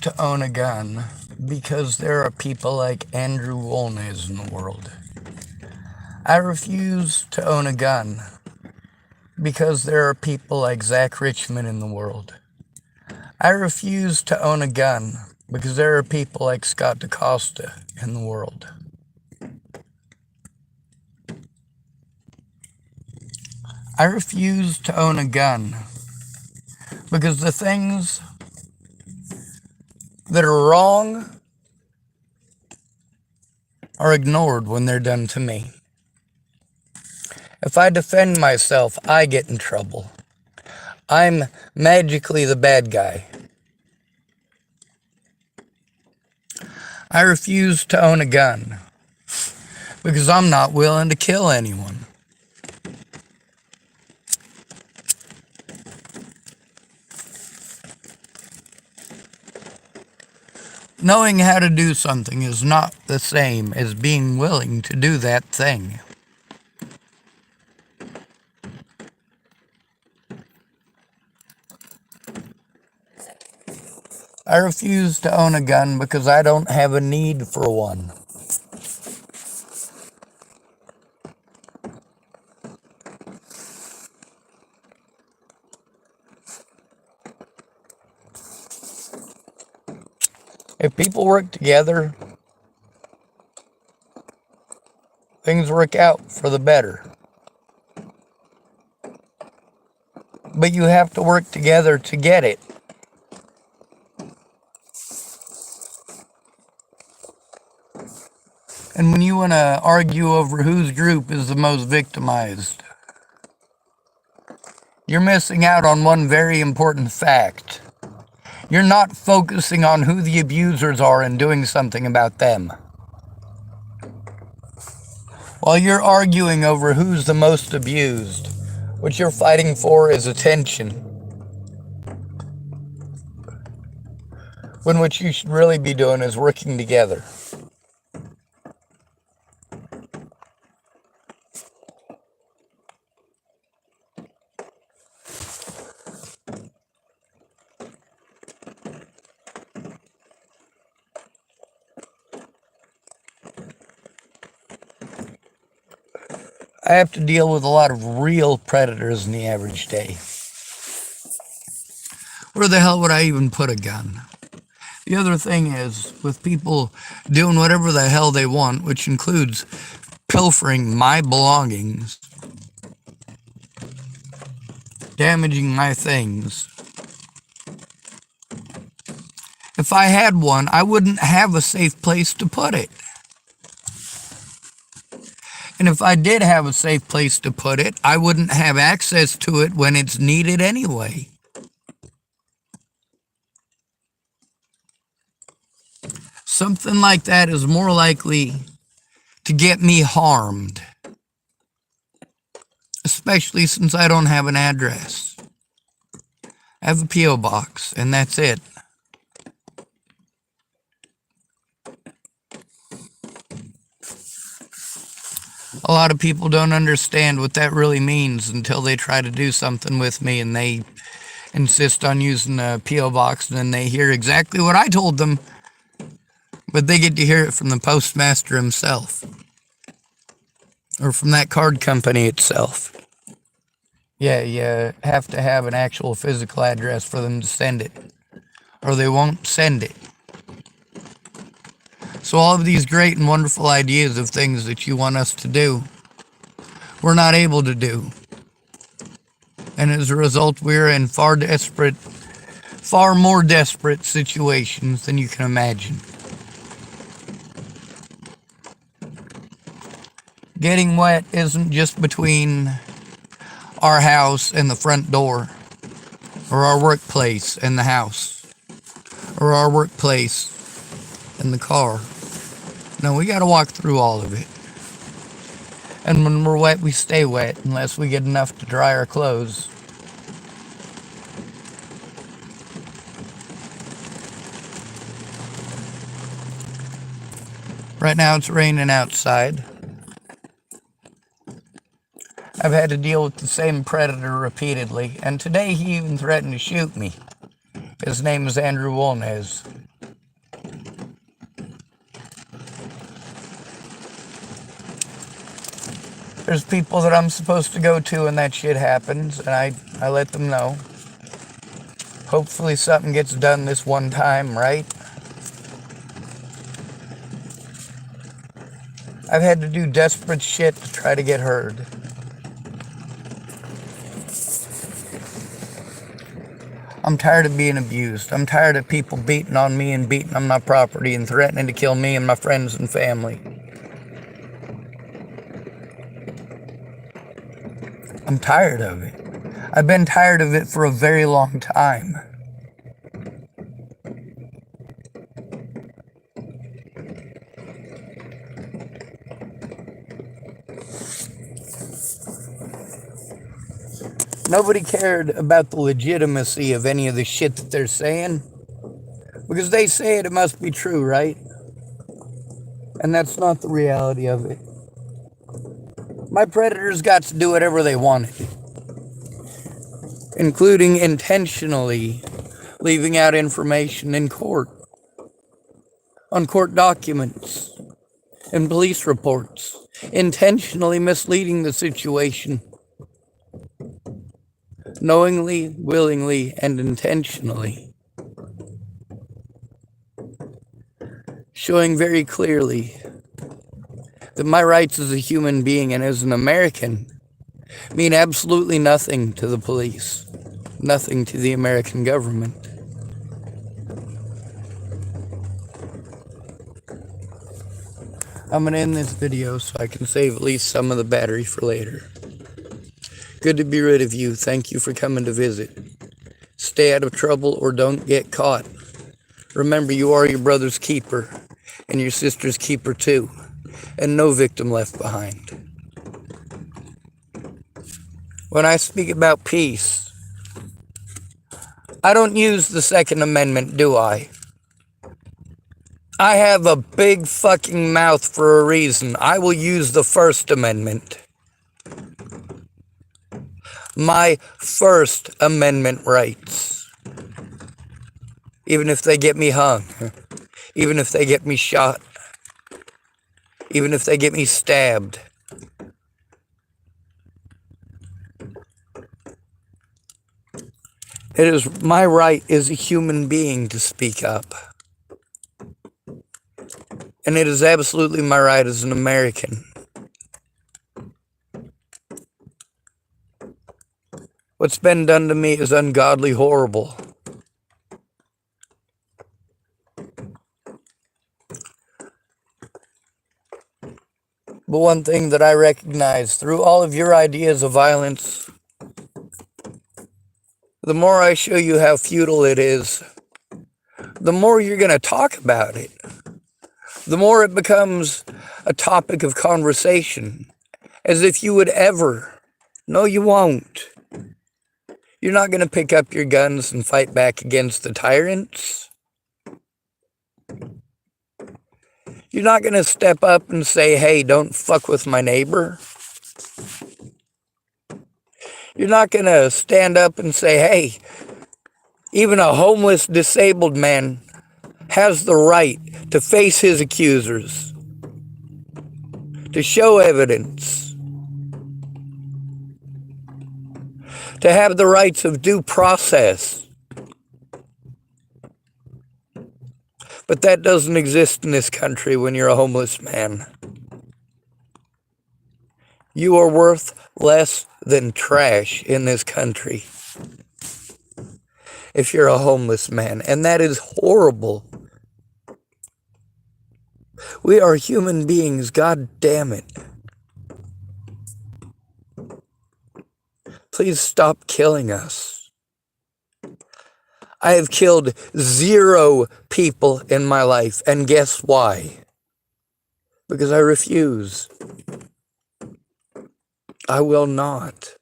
to own a gun because there are people like Andrew Wolnez in the world. I refuse to own a gun because there are people like Zach Richmond in the world. I refuse to own a gun because there are people like Scott DaCosta in the world. I refuse to own a gun because the things that are wrong are ignored when they're done to me. If I defend myself, I get in trouble. I'm magically the bad guy. I refuse to own a gun because I'm not willing to kill anyone. Knowing how to do something is not the same as being willing to do that thing. I refuse to own a gun because I don't have a need for one. If people work together, things work out for the better. But you have to work together to get it. And when you want to argue over whose group is the most victimized, you're missing out on one very important fact. You're not focusing on who the abusers are and doing something about them. While you're arguing over who's the most abused, what you're fighting for is attention. When what you should really be doing is working together. I have to deal with a lot of real predators in the average day. Where the hell would I even put a gun? The other thing is, with people doing whatever the hell they want, which includes pilfering my belongings, damaging my things. If I had one, I wouldn't have a safe place to put it. And if I did have a safe place to put it, I wouldn't have access to it when it's needed anyway. Something like that is more likely to get me harmed, especially since I don't have an address. I have a P.O. box, and that's it. A lot of people don't understand what that really means until they try to do something with me and they insist on using a P.O. box, and then they hear exactly what I told them, but they get to hear it from the postmaster himself or from that card company itself. Yeah, you have to have an actual physical address for them to send it, or they won't send it. So all of these great and wonderful ideas of things that you want us to do, we're not able to do. And as a result, we're in far more desperate situations than you can imagine. Getting wet isn't just between our house and the front door, or our workplace and the house, or our workplace and the car. No, we gotta walk through all of it. And when we're wet, we stay wet unless we get enough to dry our clothes. Right now it's raining outside. I've had to deal with the same predator repeatedly, and today he even threatened to shoot me. His name is Andrew Wolnez. There's people that I'm supposed to go to when that shit happens, and I let them know. Hopefully something gets done this one time, right? I've had to do desperate shit to try to get heard. I'm tired of being abused. I'm tired of people beating on me and beating on my property and threatening to kill me and my friends and family. I'm tired of it. I've been tired of it for a very long time. Nobody cared about the legitimacy of any of the shit that they're saying. Because they say it must be true, right? And that's not the reality of it. My predators got to do whatever they wanted, including intentionally leaving out information in court, on court documents, and police reports, intentionally misleading the situation. Knowingly, willingly, and intentionally. Showing very clearly that my rights as a human being and as an American mean absolutely nothing to the police, nothing to the American government. I'm going to end this video so I can save at least some of the battery for later. Good to be rid of you. Thank you for coming to visit. Stay out of trouble or don't get caught. Remember, you are your brother's keeper and your sister's keeper too, and no victim left behind. When I speak about peace, I don't use the Second Amendment, do I? I have a big fucking mouth for a reason. I will use the First Amendment. My First Amendment rights. Even if they get me hung. Even if they get me shot. Even if they get me stabbed. It is my right as a human being to speak up. And it is absolutely my right as an American. What's been done to me is ungodly horrible. But one thing that I recognize through all of your ideas of violence, the more I show you how futile it is, the more you're going to talk about it. The more it becomes a topic of conversation, as if you would ever. No, you won't. You're not going to pick up your guns and fight back against the tyrants. You're not going to step up and say, hey, don't fuck with my neighbor. You're not going to stand up and say, hey, even a homeless, disabled man has the right to face his accusers, to show evidence, to have the rights of due process. But that doesn't exist in this country when you're a homeless man. You are worth less than trash in this country if you're a homeless man, and that is horrible. We are human beings, God damn it. Please stop killing us. I have killed 0 people in my life, and guess why? Because I refuse. I will not.